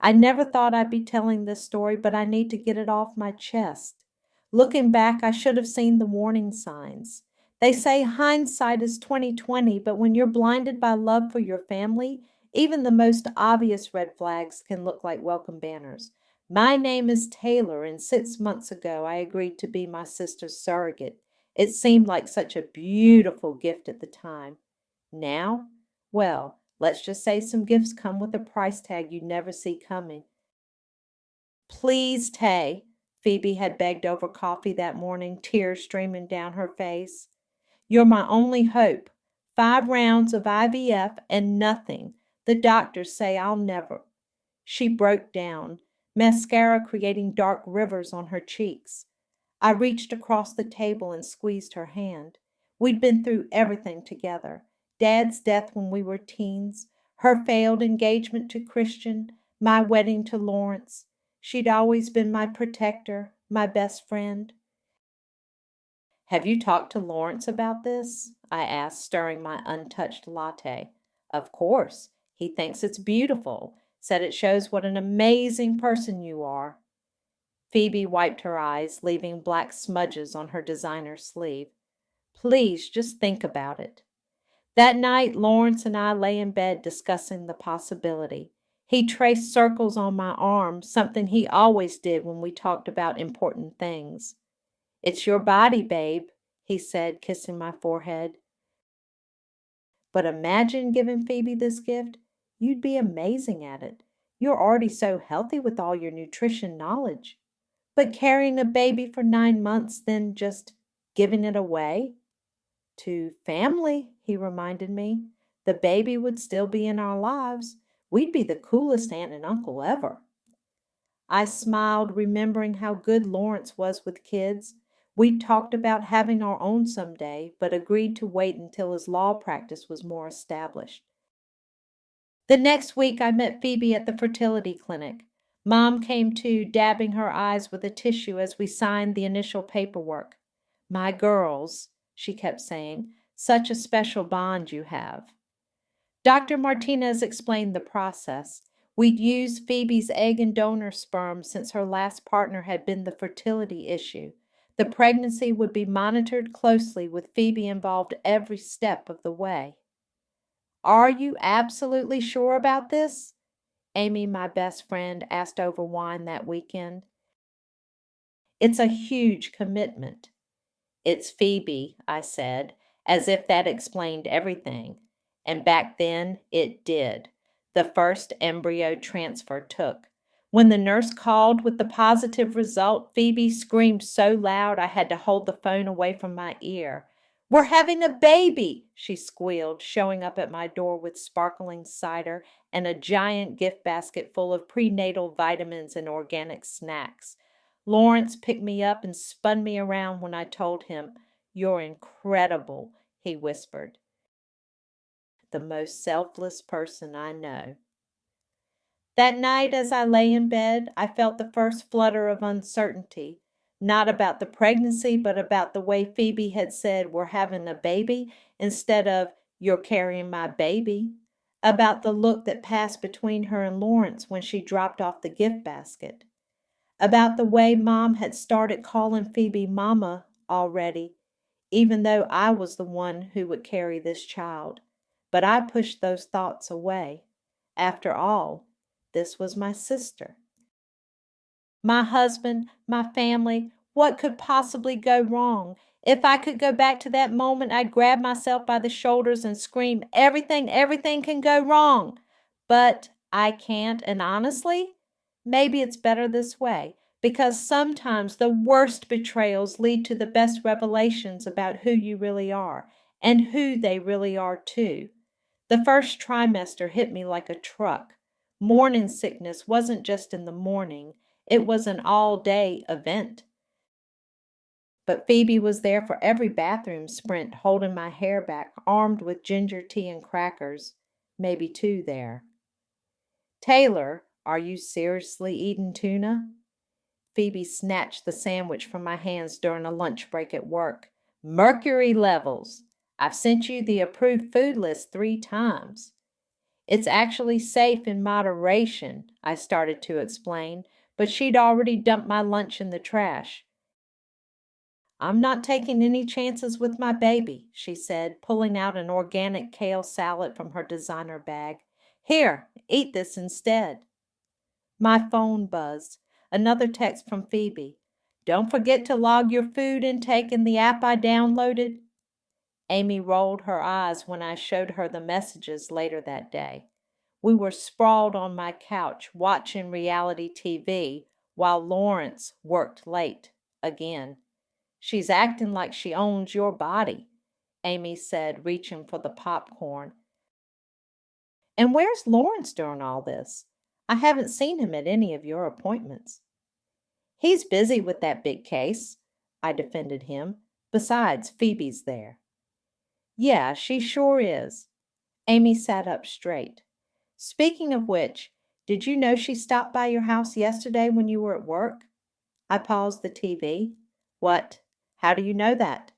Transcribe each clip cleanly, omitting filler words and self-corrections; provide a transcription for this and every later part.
I never thought I'd be telling this story, but I need to get it off my chest. Looking back, I should have seen the warning signs. They say hindsight is 20/20, but when you're blinded by love for your family, even the most obvious red flags can look like welcome banners. My name is Taylor, and 6 months ago I agreed to be my sister's surrogate. It seemed like such a beautiful gift at the time. Now, well, let's just say some gifts come with a price tag you never see coming. Please, Tay, Phoebe had begged over coffee that morning, tears streaming down her face. You're my only hope. 5 rounds of IVF and nothing. The doctors say I'll never. She broke down, mascara creating dark rivers on her cheeks. I reached across the table and squeezed her hand. We'd been through everything together. Dad's death when we were teens, her failed engagement to Christian, my wedding to Lawrence. She'd always been my protector, my best friend. Have you talked to Lawrence about this? I asked, stirring my untouched latte. Of course. He thinks it's beautiful. Said it shows what an amazing person you are. Phoebe wiped her eyes, leaving black smudges on her designer sleeve. Please, just think about it. That night, Lawrence and I lay in bed discussing the possibility. He traced circles on my arm, something he always did when we talked about important things. It's your body, babe, he said, kissing my forehead. But imagine giving Phoebe this gift. You'd be amazing at it. You're already so healthy with all your nutrition knowledge. But carrying a baby for 9 months, then just giving it away? To family, he reminded me. The baby would still be in our lives. We'd be the coolest aunt and uncle ever. I smiled, remembering how good Lawrence was with kids. We'd talked about having our own someday, but agreed to wait until his law practice was more established. The next week, I met Phoebe at the fertility clinic. Mom came too, dabbing her eyes with a tissue as we signed the initial paperwork. My girls, she kept saying, such a special bond you have. Dr. Martinez explained the process. We'd used Phoebe's egg and donor sperm since her last partner had been the fertility issue. The pregnancy would be monitored closely with Phoebe involved every step of the way. Are you absolutely sure about this? Amy, my best friend, asked over wine that weekend. It's a huge commitment. It's Phoebe, I said, as if that explained everything. And back then, it did. The first embryo transfer took. When the nurse called with the positive result, Phoebe screamed so loud I had to hold the phone away from my ear. We're having a baby, she squealed, showing up at my door with sparkling cider and a giant gift basket full of prenatal vitamins and organic snacks. Lawrence picked me up and spun me around when I told him, You're incredible, he whispered. The most selfless person I know. That night, as I lay in bed, I felt the first flutter of uncertainty, not about the pregnancy, but about the way Phoebe had said, We're having a baby, instead of, You're carrying my baby, about the look that passed between her and Lawrence when she dropped off the gift basket, about the way Mom had started calling Phoebe Mama already, even though I was the one who would carry this child. But I pushed those thoughts away. After all, this was my sister. My husband, my family, what could possibly go wrong? If I could go back to that moment, I'd grab myself by the shoulders and scream, everything can go wrong. But I can't, and honestly, maybe it's better this way, because sometimes the worst betrayals lead to the best revelations about who you really are, and who they really are too. The first trimester hit me like a truck. Morning sickness wasn't just in the morning, it was an all-day event. But Phoebe was there for every bathroom sprint, holding my hair back, armed with ginger tea and crackers, maybe two there. Taylor, are you seriously eating tuna? Phoebe snatched the sandwich from my hands during a lunch break at work. Mercury levels. I've sent you the approved food list 3 times. It's actually safe in moderation, I started to explain, but she'd already dumped my lunch in the trash. I'm not taking any chances with my baby, she said, pulling out an organic kale salad from her designer bag. Here, eat this instead. My phone buzzed. Another text from Phoebe. Don't forget to log your food intake in the app I downloaded. Amy rolled her eyes when I showed her the messages later that day. We were sprawled on my couch watching reality TV while Lawrence worked late again. She's acting like she owns your body, Amy said, reaching for the popcorn. And where's Lawrence during all this? I haven't seen him at any of your appointments. He's busy with that big case, I defended him. Besides, Phoebe's there. Yeah, she sure is. Amy sat up straight. Speaking of which, did you know she stopped by your house yesterday when you were at work? I paused the TV. What? How do you know that?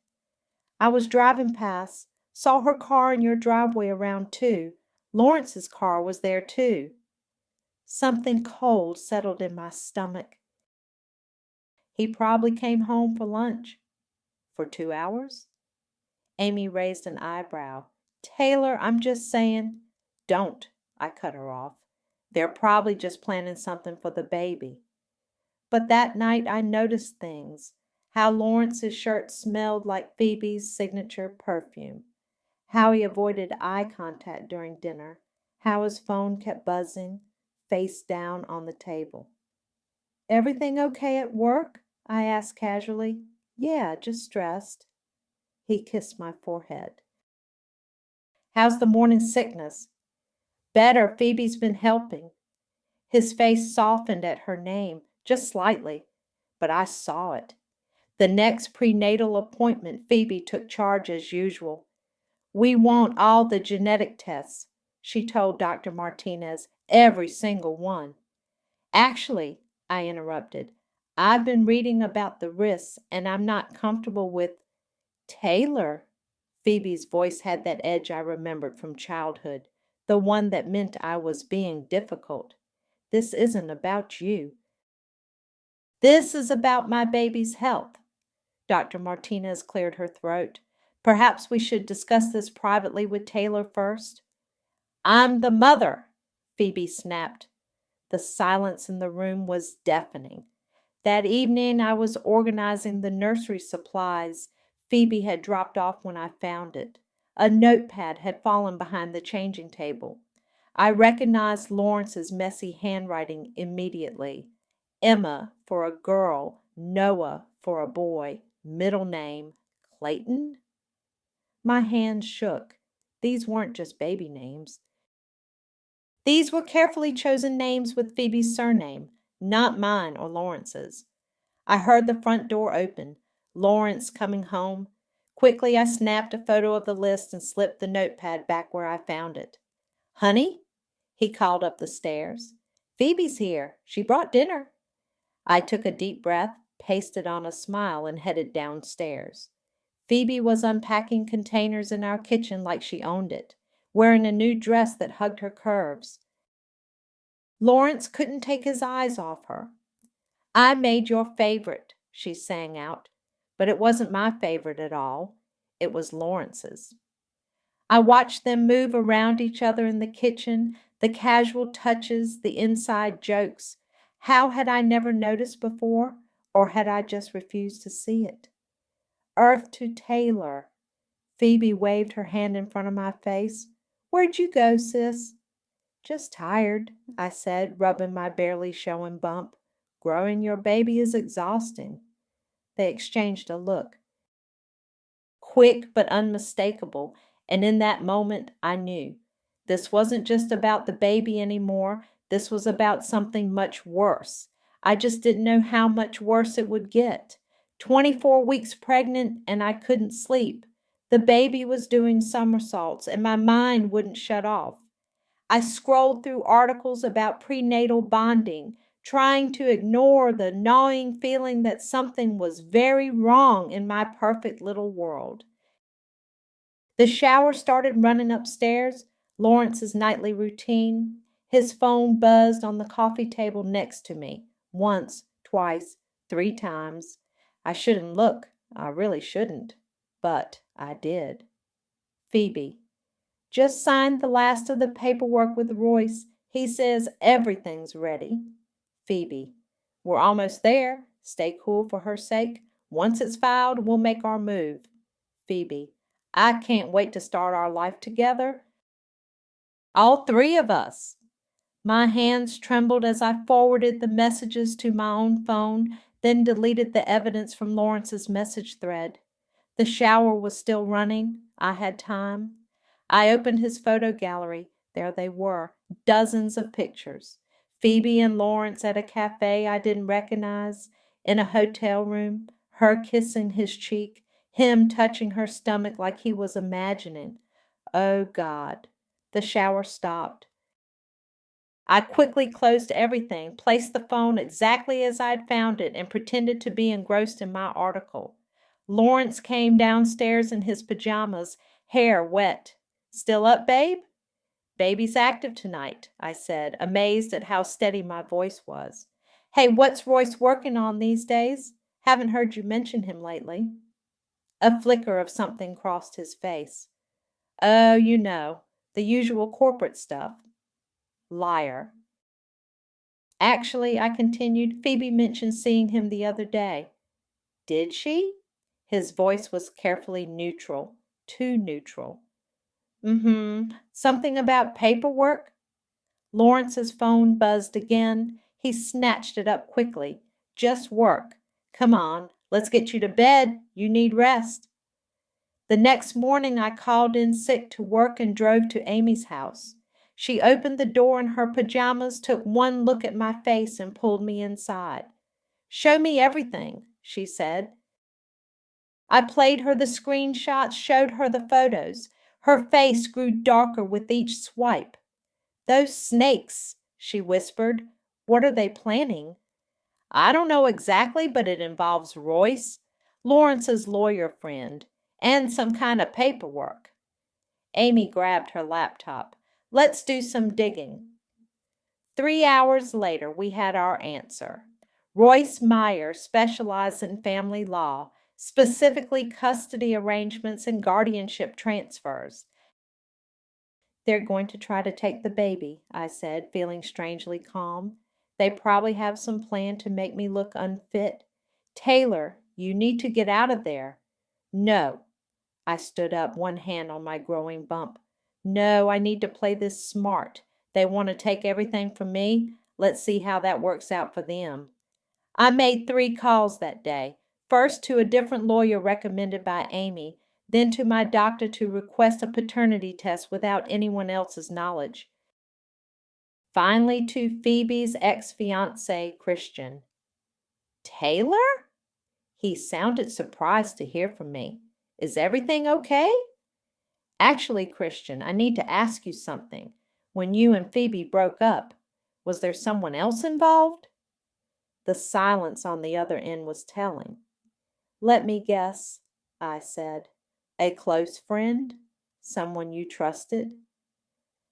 I was driving past, saw her car in your driveway around 2. Lawrence's car was there too. Something cold settled in my stomach. He probably came home for lunch. For 2 hours? Amy raised an eyebrow. Taylor, I'm just saying. Don't, I cut her off. They're probably just planning something for the baby. But that night I noticed things. How Lawrence's shirt smelled like Phoebe's signature perfume. How he avoided eye contact during dinner. How his phone kept buzzing, face down on the table. Everything okay at work? I asked casually. Yeah, just stressed. He kissed my forehead. How's the morning sickness? Better, Phoebe's been helping. His face softened at her name, just slightly, but I saw it. The next prenatal appointment, Phoebe took charge as usual. We want all the genetic tests, she told Dr. Martinez, every single one. Actually, I interrupted, I've been reading about the risks and I'm not comfortable with Taylor. Phoebe's voice had that edge I remembered from childhood, the one that meant I was being difficult. This isn't about you. This is about my baby's health. Dr. Martinez cleared her throat. Perhaps we should discuss this privately with Taylor first. I'm the mother, Phoebe snapped. The silence in the room was deafening. That evening I was organizing the nursery supplies Phoebe had dropped off when I found it. A notepad had fallen behind the changing table. I recognized Lawrence's messy handwriting immediately. Emma for a girl, Noah for a boy, middle name Clayton? My hands shook. These weren't just baby names. These were carefully chosen names with Phoebe's surname, not mine or Lawrence's. I heard the front door open. Lawrence coming home. Quickly I snapped a photo of the list and slipped the notepad back where I found it. Honey? He called up the stairs. Phoebe's here. She brought dinner. I took a deep breath, pasted on a smile, and headed downstairs. Phoebe was unpacking containers in our kitchen like she owned it, wearing a new dress that hugged her curves. Lawrence couldn't take his eyes off her. I made your favorite, she sang out, but it wasn't my favorite at all. It was Lawrence's. I watched them move around each other in the kitchen, the casual touches, the inside jokes. How had I never noticed before, or had I just refused to see it? Earth to Taylor. Phoebe waved her hand in front of my face. Where'd you go, sis? Just tired, I said, rubbing my barely showing bump. Growing your baby is exhausting. They exchanged a look. Quick but unmistakable, and in that moment I knew. This wasn't just about the baby anymore. This was about something much worse. I just didn't know how much worse it would get. 24 weeks pregnant and I couldn't sleep. The baby was doing somersaults and my mind wouldn't shut off. I scrolled through articles about prenatal bonding, trying to ignore the gnawing feeling that something was very wrong in my perfect little world. The shower started running upstairs. Lawrence's nightly routine. His phone buzzed on the coffee table next to me. Once, twice, 3 times. I shouldn't look. I really shouldn't. But I did. Phoebe. Just signed the last of the paperwork with Royce. He says everything's ready. Phoebe. We're almost there. Stay cool for her sake. Once it's filed, we'll make our move. Phoebe. I can't wait to start our life together. All 3 of us. My hands trembled as I forwarded the messages to my own phone, then deleted the evidence from Lawrence's message thread. The shower was still running. I had time. I opened his photo gallery. There they were, dozens of pictures. Phoebe and Lawrence at a cafe I didn't recognize, in a hotel room, her kissing his cheek, him touching her stomach like he was imagining. Oh, God. The shower stopped. I quickly closed everything, placed the phone exactly as I'd found it, and pretended to be engrossed in my article. Lawrence came downstairs in his pajamas, hair wet. Still up, babe? Baby's active tonight, I said, amazed at how steady my voice was. Hey, what's Royce working on these days? Haven't heard you mention him lately. A flicker of something crossed his face. Oh, you know, the usual corporate stuff. Liar. Actually, I continued, Phoebe mentioned seeing him the other day. Did she? His voice was carefully neutral, too neutral. Something about paperwork? Lawrence's phone buzzed again. He snatched it up quickly. Just work. Come on, let's get you to bed. You need rest. The next morning I called in sick to work and drove to Amy's house. She opened the door in her pajamas, took one look at my face, and pulled me inside. Show me everything, she said. I played her the screenshots, showed her the photos. Her face grew darker with each swipe. Those snakes, she whispered. What are they planning? I don't know exactly, but it involves Royce, Lawrence's lawyer friend, and some kind of paperwork. Amy grabbed her laptop. Let's do some digging. 3 hours later, we had our answer. Royce Meyer specialized in family law, specifically custody arrangements and guardianship transfers. They're going to try to take the baby, I said, feeling strangely calm. They probably have some plan to make me look unfit. Taylor, you need to get out of there. No. I stood up, one hand on my growing bump. No, I need to play this smart. They want to take everything from me. Let's see how that works out for them. I made 3 calls that day. First to a different lawyer recommended by Amy, then to my doctor to request a paternity test without anyone else's knowledge. Finally to Phoebe's ex-fiancé, Christian. Taylor? He sounded surprised to hear from me. Is everything okay? Actually, Christian, I need to ask you something. When you and Phoebe broke up, was there someone else involved? The silence on the other end was telling. Let me guess, I said. A close friend? Someone you trusted?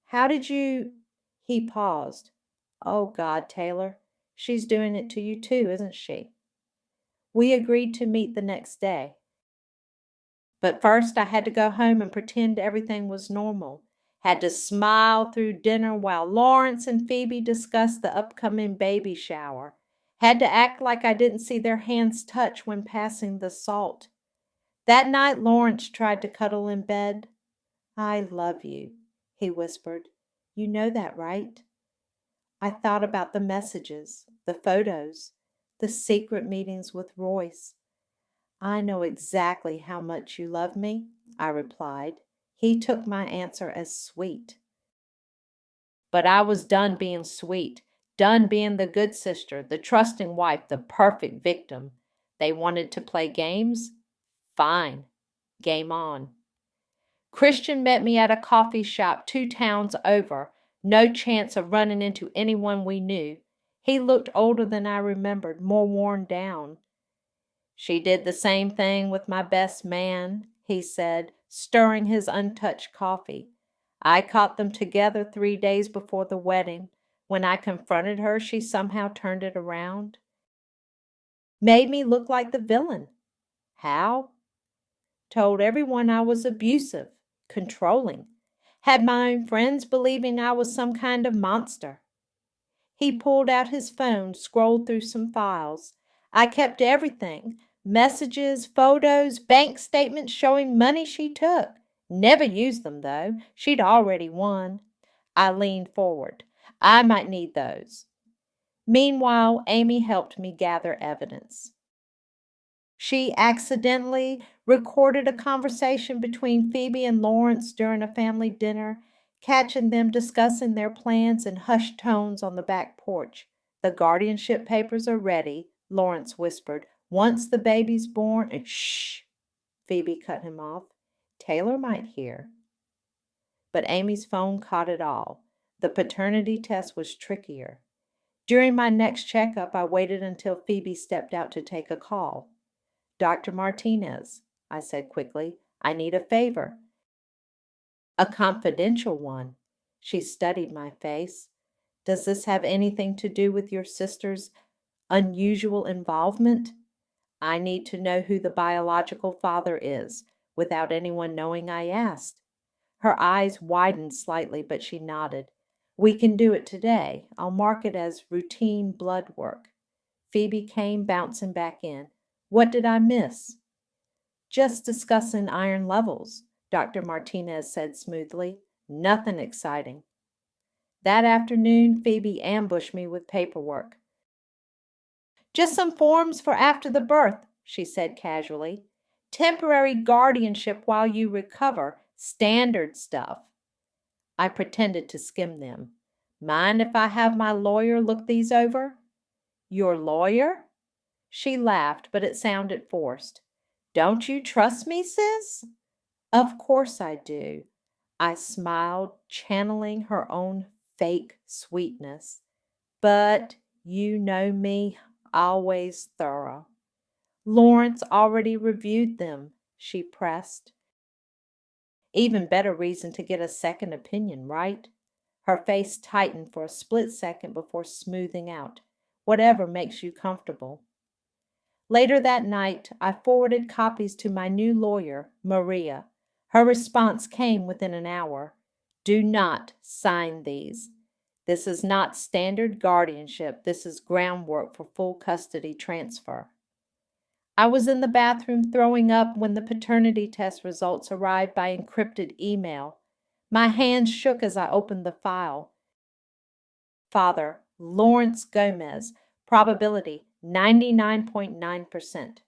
How did you... He paused. Oh, God, Taylor, she's doing it to you too, isn't she? We agreed to meet the next day. But first I had to go home and pretend everything was normal. Had to smile through dinner while Lawrence and Phoebe discussed the upcoming baby shower. Had to act like I didn't see their hands touch when passing the salt. That night Lawrence tried to cuddle in bed. I love you, he whispered. You know that, right? I thought about the messages, the photos, the secret meetings with Royce. I know exactly how much you love me, I replied. He took my answer as sweet. But I was done being sweet, done being the good sister, the trusting wife, the perfect victim. They wanted to play games? Fine. Game on. Christian met me at a coffee shop 2 towns over. No chance of running into anyone we knew. He looked older than I remembered, more worn down. She did the same thing with my best man, he said, stirring his untouched coffee. I caught them together 3 days before the wedding. When I confronted her, she somehow turned it around. Made me look like the villain. How? Told everyone I was abusive, controlling. Had my own friends believing I was some kind of monster. He pulled out his phone, scrolled through some files. I kept everything: messages, photos, bank statements showing money she took. Never used them, though. She'd already won. I leaned forward. I might need those. Meanwhile, Amy helped me gather evidence. She accidentally recorded a conversation between Phoebe and Lawrence during a family dinner, catching them discussing their plans in hushed tones on the back porch. The guardianship papers are ready, Lawrence whispered. Once the baby's born, and shh, Phoebe cut him off. Taylor might hear. But Amy's phone caught it all. The paternity test was trickier. During my next checkup, I waited until Phoebe stepped out to take a call. Dr. Martinez, I said quickly, I need a favor. A confidential one. She studied my face. Does this have anything to do with your sister's unusual involvement? I need to know who the biological father is, without anyone knowing I asked. Her eyes widened slightly, but she nodded. We can do it today. I'll mark it as routine blood work. Phoebe came bouncing back in. What did I miss? Just discussing iron levels, Dr. Martinez said smoothly. Nothing exciting. That afternoon, Phoebe ambushed me with paperwork. Just some forms for after the birth, she said casually. Temporary guardianship while you recover. Standard stuff. I pretended to skim them. Mind if I have my lawyer look these over? Your lawyer? She laughed, but it sounded forced. Don't you trust me, sis? Of course I do. I smiled, channeling her own fake sweetness. But you know me, always thorough. Lawrence already reviewed them, she pressed. Even better reason to get a second opinion, right? Her face tightened for a split second before smoothing out. Whatever makes you comfortable. Later that night, I forwarded copies to my new lawyer, Maria. Her response came within an hour. Do not sign these. This is not standard guardianship. This is groundwork for full custody transfer. I was in the bathroom throwing up when the paternity test results arrived by encrypted email. My hands shook as I opened the file. Father, Lawrence Gomez. Probability, 99.9%.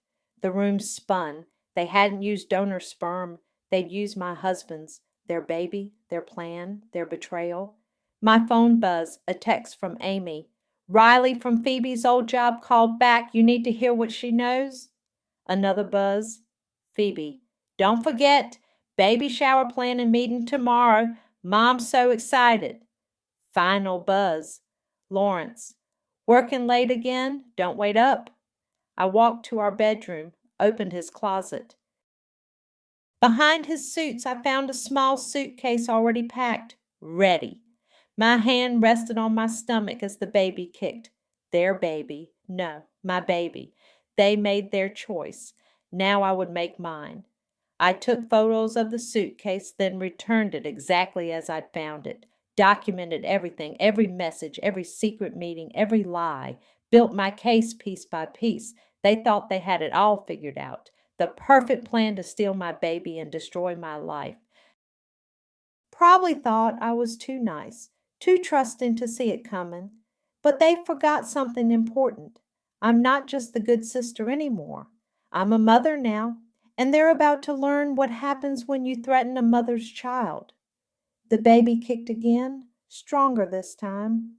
The room spun. They hadn't used donor sperm. They'd used my husband's. Their baby, their plan, their betrayal. My phone buzzed, a text from Amy. Riley from Phoebe's old job called back. You need to hear what she knows. Another buzz. Phoebe, don't forget, baby shower planning meeting tomorrow. Mom's so excited. Final buzz. Lawrence, working late again? Don't wait up. I walked to our bedroom, opened his closet. Behind his suits, I found a small suitcase already packed, ready. My hand rested on my stomach as the baby kicked. Their baby. No, my baby. They made their choice. Now I would make mine. I took photos of the suitcase, then returned it exactly as I'd found it. Documented everything, every message, every secret meeting, every lie. Built my case piece by piece. They thought they had it all figured out. The perfect plan to steal my baby and destroy my life. Probably thought I was too nice, too trusting to see it coming. But they forgot something important. I'm not just the good sister anymore. I'm a mother now, and they're about to learn what happens when you threaten a mother's child. The baby kicked again, stronger this time.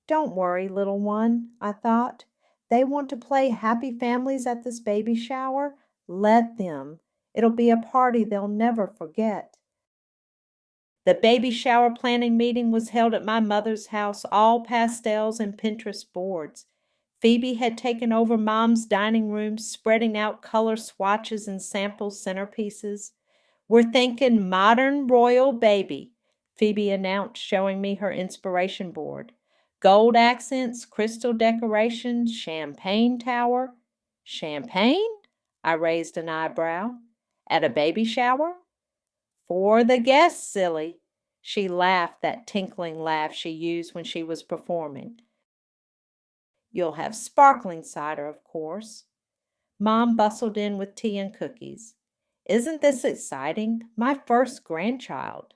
Don't worry, little one, I thought. They want to play happy families at this baby shower? Let them. It'll be a party they'll never forget. The baby shower planning meeting was held at my mother's house, all pastels and Pinterest boards. Phoebe had taken over Mom's dining room, spreading out color swatches and sample centerpieces. We're thinking modern royal baby. Phoebe announced, showing me her inspiration board. Gold accents, crystal decorations, champagne tower. Champagne? I raised an eyebrow. At a baby shower? For the guests, silly. She laughed, that tinkling laugh she used when she was performing. You'll have sparkling cider, of course. Mom bustled in with tea and cookies. Isn't this exciting? My first grandchild.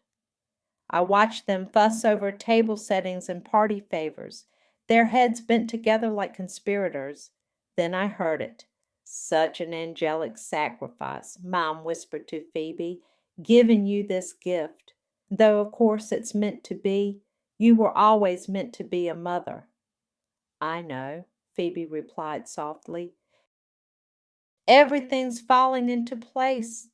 I watched them fuss over table settings and party favors, their heads bent together like conspirators. Then I heard it. Such an angelic sacrifice, Mom whispered to Phoebe, giving you this gift. Though, of course, it's meant to be. You were always meant to be a mother. I know, Phoebe replied softly. Everything's falling into place.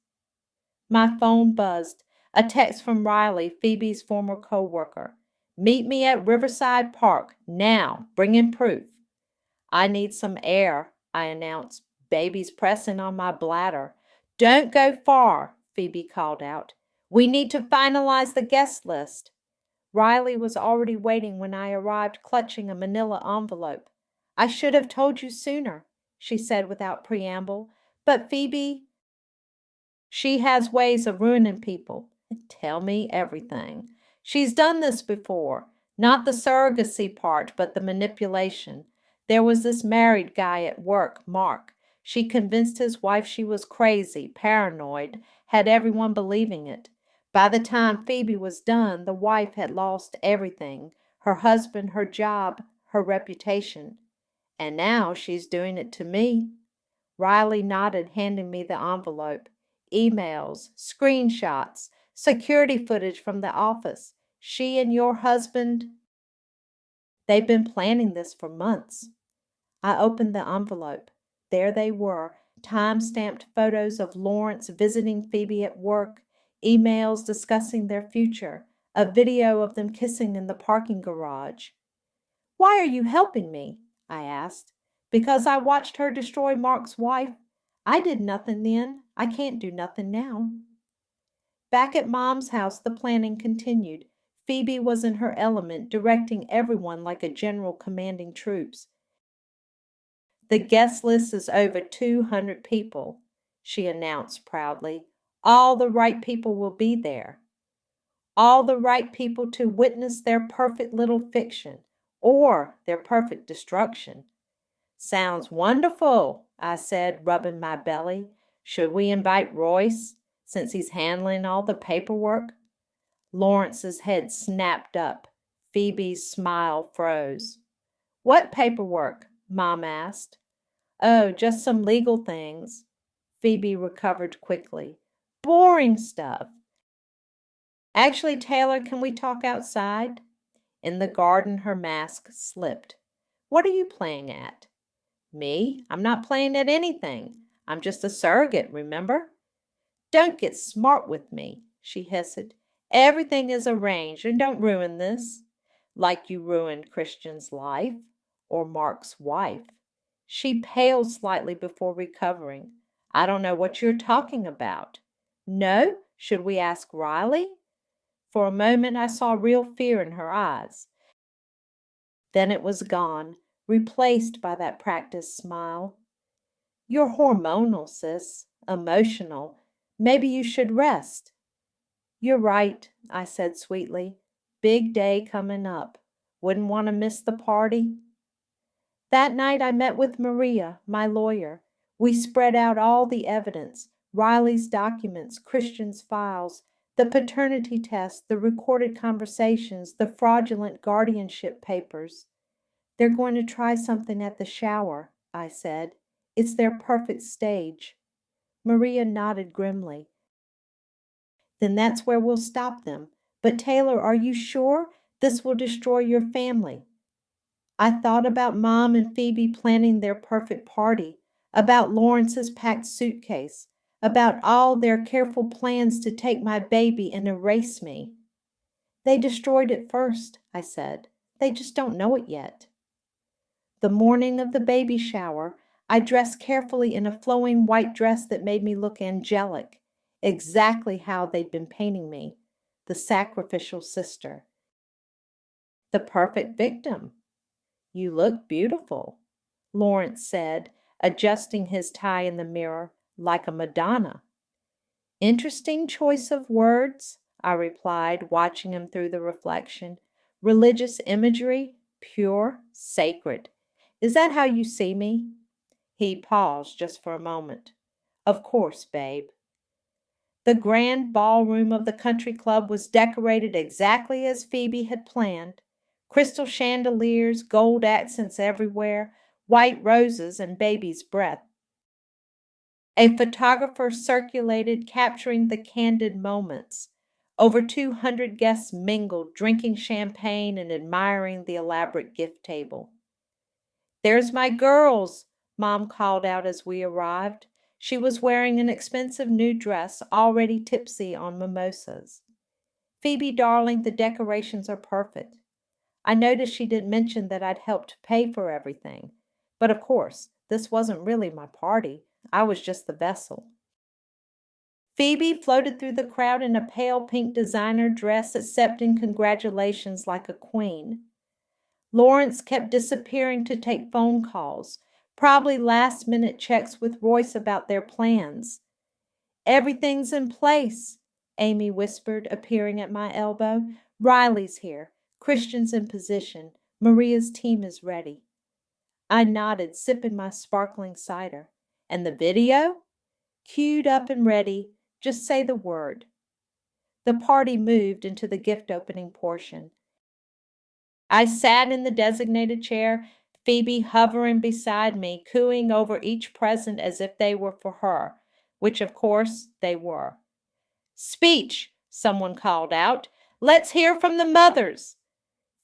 My phone buzzed. A text from Riley, Phoebe's former co-worker. Meet me at Riverside Park, now, bringing proof. I need some air, I announced. Baby's pressing on my bladder. Don't go far, Phoebe called out. We need to finalize the guest list. Riley was already waiting when I arrived, clutching a manila envelope. I should have told you sooner, she said without preamble. But Phoebe, she has ways of ruining people. Tell me everything. She's done this before. Not the surrogacy part, but the manipulation. There was this married guy at work, Mark. She convinced his wife she was crazy, paranoid, had everyone believing it. By the time Phoebe was done, the wife had lost everything, her husband, her job, her reputation. And now she's doing it to me. Riley nodded, handing me the envelope. Emails, screenshots, security footage from the office. She and your husband, they've been planning this for months. I opened the envelope. There they were, time-stamped photos of Lawrence visiting Phoebe at work, emails discussing their future, a video of them kissing in the parking garage. Why are you helping me? I asked. Because I watched her destroy Mark's wife. I did nothing then. I can't do nothing now. Back at Mom's house, the planning continued. Phoebe was in her element, directing everyone like a general commanding troops. The guest list is over 200 people, she announced proudly. All the right people will be there. All the right people to witness their perfect little fiction, or their perfect destruction. Sounds wonderful, I said, rubbing my belly. Should we invite Royce, since he's handling all the paperwork? Lawrence's head snapped up. Phoebe's smile froze. What paperwork? Mom asked. Oh, just some legal things. Phoebe recovered quickly. Boring stuff. Actually, Taylor, can we talk outside? In the garden, her mask slipped. What are you playing at? Me? I'm not playing at anything. I'm just a surrogate, remember? Don't get smart with me, she hissed. Everything is arranged, and don't ruin this. Like you ruined Christian's life, or Mark's wife. She paled slightly before recovering. I don't know what you're talking about. No? Should we ask Riley? For a moment I saw real fear in her eyes. Then it was gone, replaced by that practiced smile. You're hormonal, sis. Emotional. Maybe you should rest. You're right, I said sweetly. Big day coming up. Wouldn't want to miss the party. That night I met with Maria, my lawyer. We spread out all the evidence, Riley's documents, Christian's files, the paternity test, the recorded conversations, the fraudulent guardianship papers. They're going to try something at the shower, I said. It's their perfect stage. Maria nodded grimly. Then that's where we'll stop them. But Taylor, are you sure? This will destroy your family. I thought about Mom and Phoebe planning their perfect party, about Lawrence's packed suitcase, about all their careful plans to take my baby and erase me. They destroyed it first, I said. They just don't know it yet. The morning of the baby shower, I dressed carefully in a flowing white dress that made me look angelic, exactly how they'd been painting me. the sacrificial sister, the perfect victim. You look beautiful, Lawrence said, adjusting his tie in the mirror like a Madonna. Interesting choice of words, I replied, watching him through the reflection. Religious imagery, pure, sacred. Is that how you see me? He paused just for a moment. Of course, babe. The grand ballroom of the country club was decorated exactly as Phoebe had planned. Crystal chandeliers, gold accents everywhere, white roses, and baby's breath. A photographer circulated, capturing the candid moments. Over 200 guests mingled, drinking champagne and admiring the elaborate gift table. There's my girls, Mom called out as we arrived. She was wearing an expensive new dress, already tipsy on mimosas. Phoebe, darling, the decorations are perfect. I noticed she didn't mention that I'd helped pay for everything. But of course, this wasn't really my party. I was just the vessel. Phoebe floated through the crowd in a pale pink designer dress, accepting congratulations like a queen. Lawrence kept disappearing to take phone calls, probably last-minute checks with Royce about their plans. Everything's in place, Amy whispered, appearing at my elbow. Riley's here. Christian's in position. Maria's team is ready. I nodded, sipping my sparkling cider. And the video? Queued up and ready. Just say the word. The party moved into the gift-opening portion. I sat in the designated chair, Phoebe hovering beside me, cooing over each present as if they were for her, which of course they were. Speech, someone called out. Let's hear from the mothers.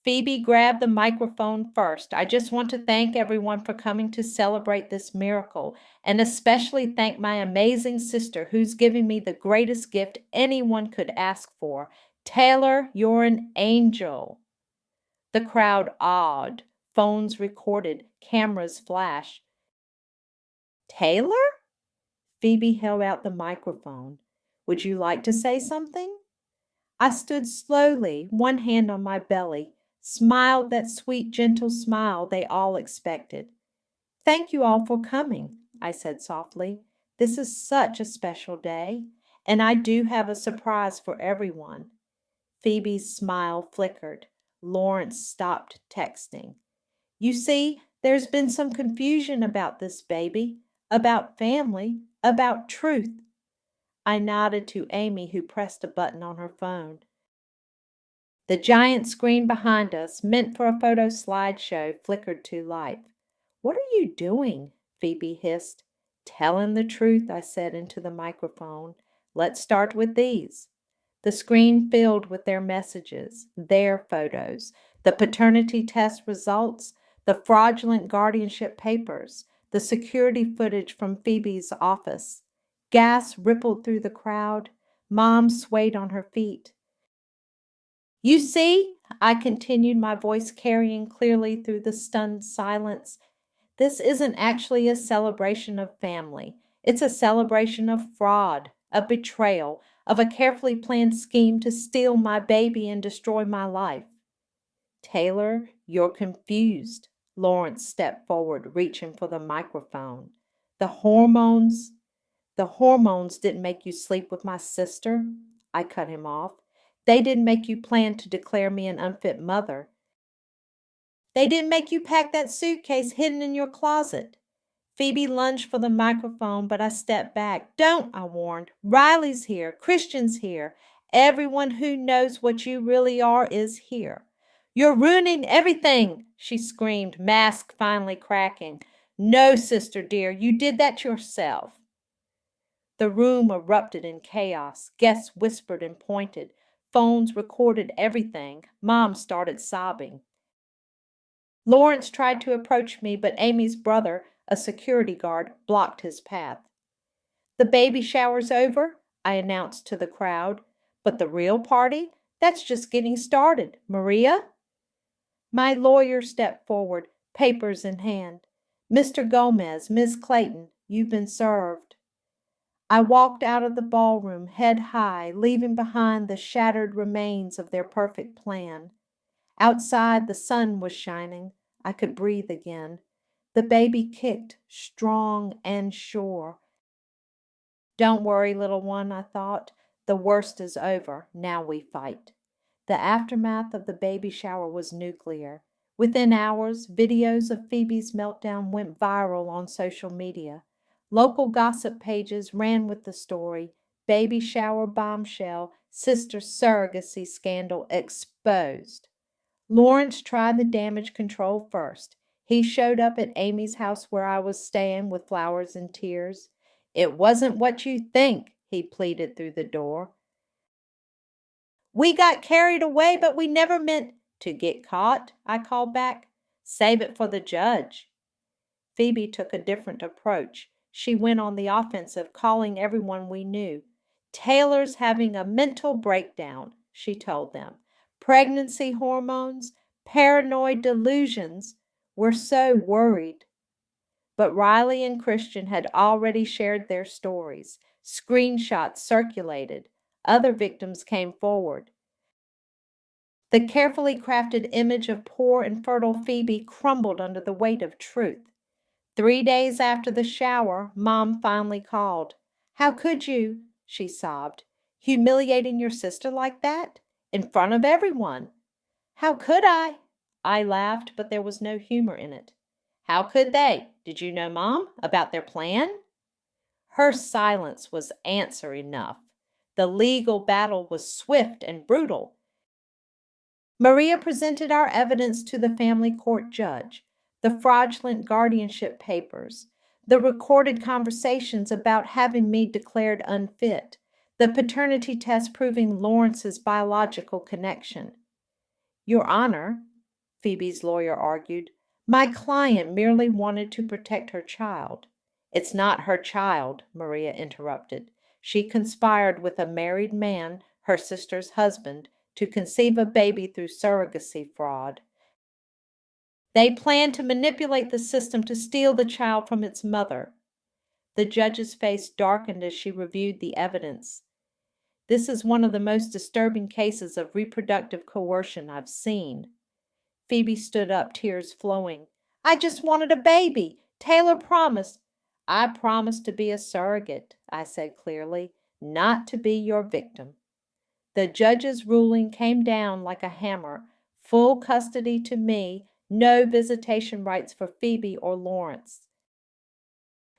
Phoebe grabbed the microphone first. I just want to thank everyone for coming to celebrate this miracle, and especially thank my amazing sister who's giving me the greatest gift anyone could ask for. Taylor, you're an angel. The crowd awed. Phones recorded. Cameras flashed. Taylor? Phoebe held out the microphone. Would you like to say something? I stood slowly, one hand on my belly, smiled that sweet, gentle smile they all expected. Thank you all for coming, I said softly. This is such a special day, and I do have a surprise for everyone. Phoebe's smile flickered. Lawrence stopped texting. You see, there's been some confusion about this baby, about family, about truth. I nodded to Amy, who pressed a button on her phone. The giant screen behind us, meant for a photo slideshow, flickered to life. What are you doing? Phoebe hissed. Telling the truth, I said into the microphone. Let's start with these. The screen filled with their messages, their photos, the paternity test results, the fraudulent guardianship papers, the security footage from Phoebe's office. Gas rippled through the crowd. Mom swayed on her feet. You see, I continued, my voice carrying clearly through the stunned silence, this isn't actually a celebration of family. It's a celebration of fraud, of betrayal, of a carefully planned scheme to steal my baby and destroy my life. Taylor, you're confused. Lawrence stepped forward, reaching for the microphone. The hormones didn't make you sleep with my sister. I cut him off. They didn't make you plan to declare me an unfit mother. They didn't make you pack that suitcase hidden in your closet. Phoebe lunged for the microphone, but I stepped back. Don't, I warned. Riley's here. Christian's here. Everyone who knows what you really are is here. You're ruining everything, she screamed, mask finally cracking. No, sister dear, you did that yourself. The room erupted in chaos. Guests whispered and pointed. Phones recorded everything. Mom started sobbing. Lawrence tried to approach me, but Amy's brother, a security guard, blocked his path. The baby shower's over, I announced to the crowd. But the real party? That's just getting started. Maria? My lawyer stepped forward, papers in hand. Mr. Gomez, Miss Clayton, you've been served. I walked out of the ballroom, head high, leaving behind the shattered remains of their perfect plan. Outside, the sun was shining. I could breathe again. The baby kicked, strong and sure. Don't worry, little one, I thought. The worst is over. Now we fight. The aftermath of the baby shower was nuclear. Within hours, videos of Phoebe's meltdown went viral on social media. Local gossip pages ran with the story. Baby shower bombshell, sister surrogacy scandal exposed. Lawrence tried the damage control first. He showed up at Amy's house where I was staying with flowers and tears. It wasn't what you think, he pleaded through the door. We got carried away, but we never meant to get caught, I called back. Save it for the judge. Phoebe took a different approach. She went on the offensive, calling everyone we knew. Taylor's having a mental breakdown, she told them. Pregnancy hormones, paranoid delusions. We're so worried. But Riley and Christian had already shared their stories. Screenshots circulated. Other victims came forward. The carefully crafted image of poor infertile Phoebe crumbled under the weight of truth. 3 days after the shower, Mom finally called. How could you, she sobbed, humiliating your sister like that? In front of everyone. How could I? I laughed, but there was no humor in it. How could they? Did you know, Mom, about their plan? Her silence was answer enough. The legal battle was swift and brutal. Maria presented our evidence to the family court judge, the fraudulent guardianship papers, the recorded conversations about having me declared unfit, the paternity test proving Lawrence's biological connection. Your Honor, Phoebe's lawyer argued, my client merely wanted to protect her child. It's not her child, Maria interrupted. She conspired with a married man, her sister's husband, to conceive a baby through surrogacy fraud. They planned to manipulate the system to steal the child from its mother. The judge's face darkened as she reviewed the evidence. This is one of the most disturbing cases of reproductive coercion I've seen. Phoebe stood up, tears flowing. I just wanted a baby. Taylor promised. I promised to be a surrogate, I said clearly, not to be your victim. The judge's ruling came down like a hammer. Full custody to me, no visitation rights for Phoebe or Lawrence.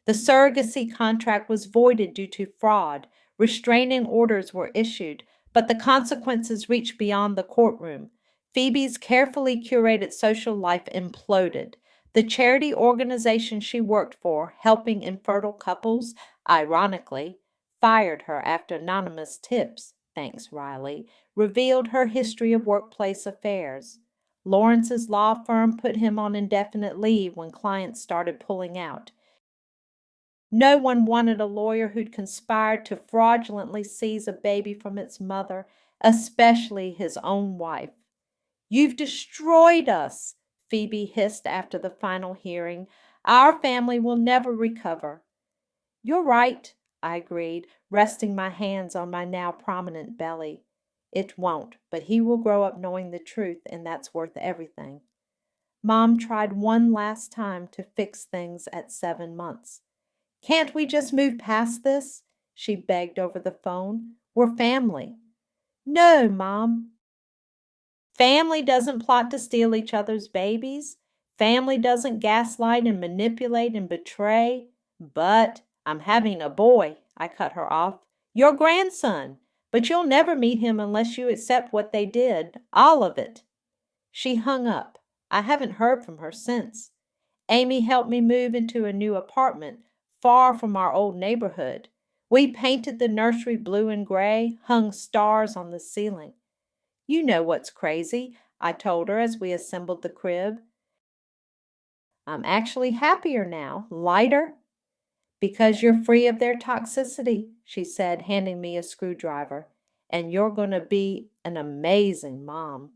The surrogacy contract was voided due to fraud. Restraining orders were issued, but the consequences reached beyond the courtroom. Phoebe's carefully curated social life imploded. The charity organization she worked for, helping infertile couples, ironically, fired her after anonymous tips, thanks Riley, revealed her history of workplace affairs. Lawrence's law firm put him on indefinite leave when clients started pulling out. No one wanted a lawyer who'd conspired to fraudulently seize a baby from its mother, especially his own wife. You've destroyed us, Phoebe hissed after the final hearing. Our family will never recover. You're right, I agreed, resting my hands on my now prominent belly. It won't, but he will grow up knowing the truth, and that's worth everything. Mom tried one last time to fix things at 7 months. Can't we just move past this? She begged over the phone. We're family. No, Mom. Family doesn't plot to steal each other's babies. Family doesn't gaslight and manipulate and betray. But I'm having a boy, I cut her off. Your grandson. But you'll never meet him unless you accept what they did. All of it. She hung up. I haven't heard from her since. Amy helped me move into a new apartment, far from our old neighborhood. We painted the nursery blue and gray, hung stars on the ceiling. You know what's crazy, I told her as we assembled the crib. I'm actually happier now, lighter. Because you're free of their toxicity, she said, handing me a screwdriver. And you're going to be an amazing mom.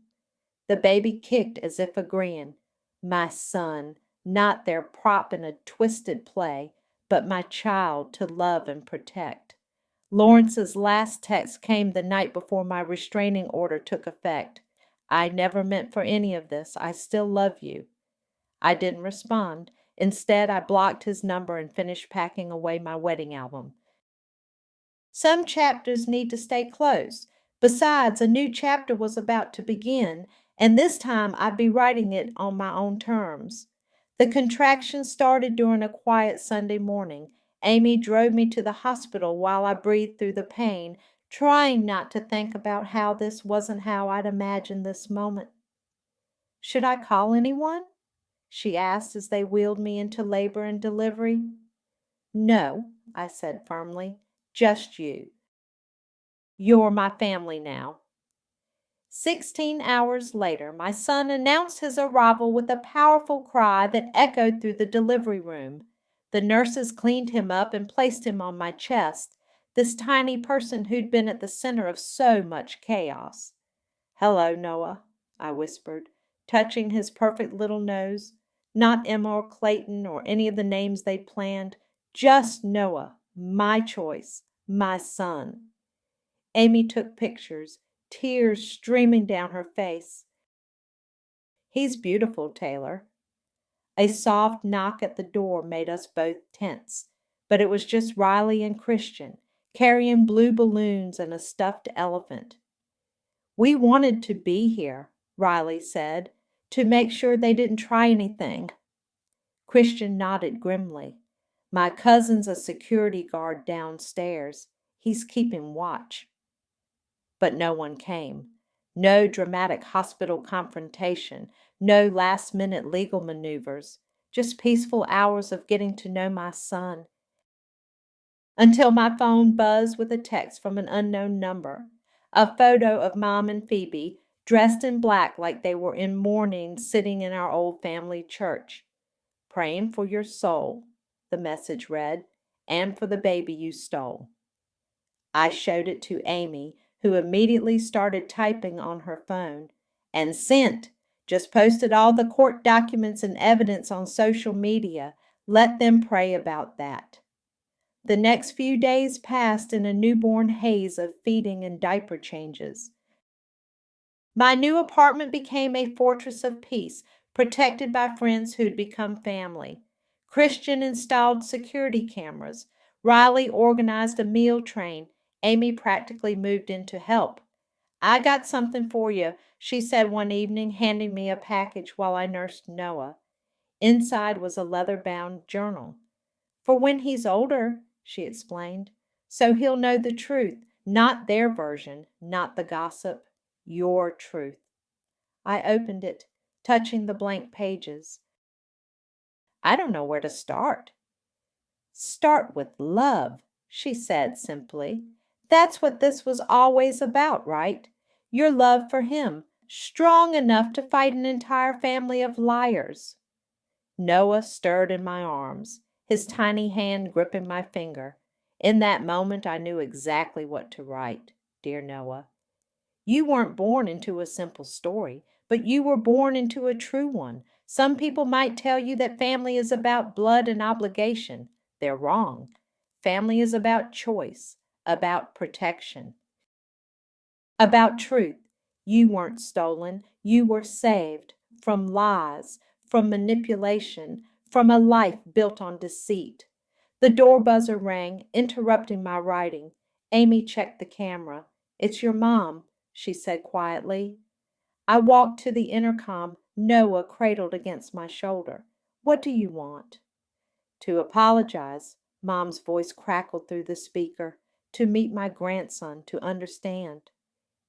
The baby kicked as if agreeing. My son, not their prop in a twisted play, but my child to love and protect. Lawrence's last text came the night before my restraining order took effect. I never meant for any of this. I still love you. I didn't respond. Instead, I blocked his number and finished packing away my wedding album. Some chapters need to stay closed. Besides, a new chapter was about to begin, and this time I'd be writing it on my own terms. The contractions started during a quiet Sunday morning. Amy drove me to the hospital while I breathed through the pain, trying not to think about how this wasn't how I'd imagined this moment. "Should I call anyone?" she asked as they wheeled me into labor and delivery. "No," I said firmly, "just you. You're my family now." 16 hours later, my son announced his arrival with a powerful cry that echoed through the delivery room. The nurses cleaned him up and placed him on my chest, this tiny person who'd been at the center of so much chaos. "Hello, Noah," I whispered, touching his perfect little nose. Not Emma or Clayton or any of the names they'd planned, just Noah, my choice, my son. Amy took pictures, tears streaming down her face. "He's beautiful, Taylor." A soft knock at the door made us both tense, but it was just Riley and Christian, carrying blue balloons and a stuffed elephant. "We wanted to be here," Riley said, "to make sure they didn't try anything." Christian nodded grimly. "My cousin's a security guard downstairs. He's keeping watch." But no one came. No dramatic hospital confrontation, no last-minute legal maneuvers, just peaceful hours of getting to know my son. Until my phone buzzed with a text from an unknown number, a photo of Mom and Phoebe, dressed in black like they were in mourning, sitting in our old family church. "Praying for your soul," the message read, "and for the baby you stole." I showed it to Amy, who immediately started typing on her phone. "And sent. Just posted all the court documents and evidence on social media. Let them pray about that." The next few days passed in a newborn haze of feeding and diaper changes. My new apartment became a fortress of peace, protected by friends who'd become family. Christian installed security cameras. Riley organized a meal train. Amy practically moved in to help. "I got something for you," she said one evening, handing me a package while I nursed Noah. Inside was a leather-bound journal. "For when he's older," she explained, "so he'll know the truth, not their version, not the gossip, your truth." I opened it, touching the blank pages. "I don't know where to start." "Start with love," she said simply. "That's what this was always about, right? Your love for him, strong enough to fight an entire family of liars." Noah stirred in my arms, his tiny hand gripping my finger. In that moment, I knew exactly what to write. "Dear Noah, you weren't born into a simple story, but you were born into a true one. Some people might tell you that family is about blood and obligation. They're wrong. Family is about choice, about protection, about truth. You weren't stolen. You were saved from lies, from manipulation, from a life built on deceit." The door buzzer rang, interrupting my writing. Amy checked the camera. "It's your mom," she said quietly. I walked to the intercom, Noah cradled against my shoulder. "What do you want?" "To apologize," Mom's voice crackled through the speaker. "To meet my grandson, to understand."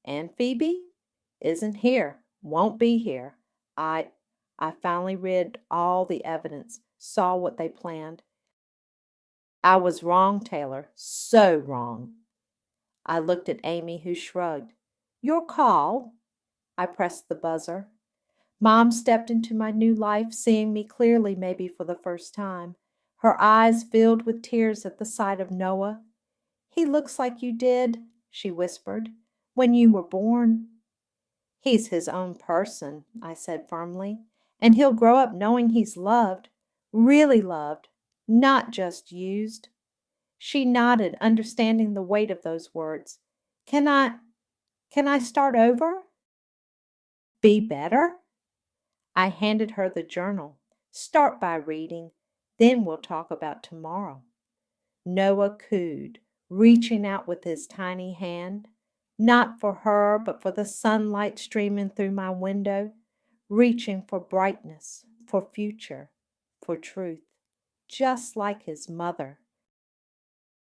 "And Phoebe?" "Isn't here. Won't be here. I finally read all the evidence, saw what they planned. I was wrong, Taylor. So wrong." I looked at Amy, who shrugged. "Your call?" I pressed the buzzer. Mom stepped into my new life, seeing me clearly maybe for the first time. Her eyes filled with tears at the sight of Noah. "He looks like you did," she whispered, "when you were born." "He's his own person," I said firmly, "and he'll grow up knowing he's loved, really loved, not just used." She nodded, understanding the weight of those words. Can I start over? Be better? I handed her the journal. Start by reading, then we'll talk about tomorrow. Noah cooed, reaching out with his tiny hand, not for her, but for the sunlight streaming through my window, reaching for brightness, for future, for truth, just like his mother.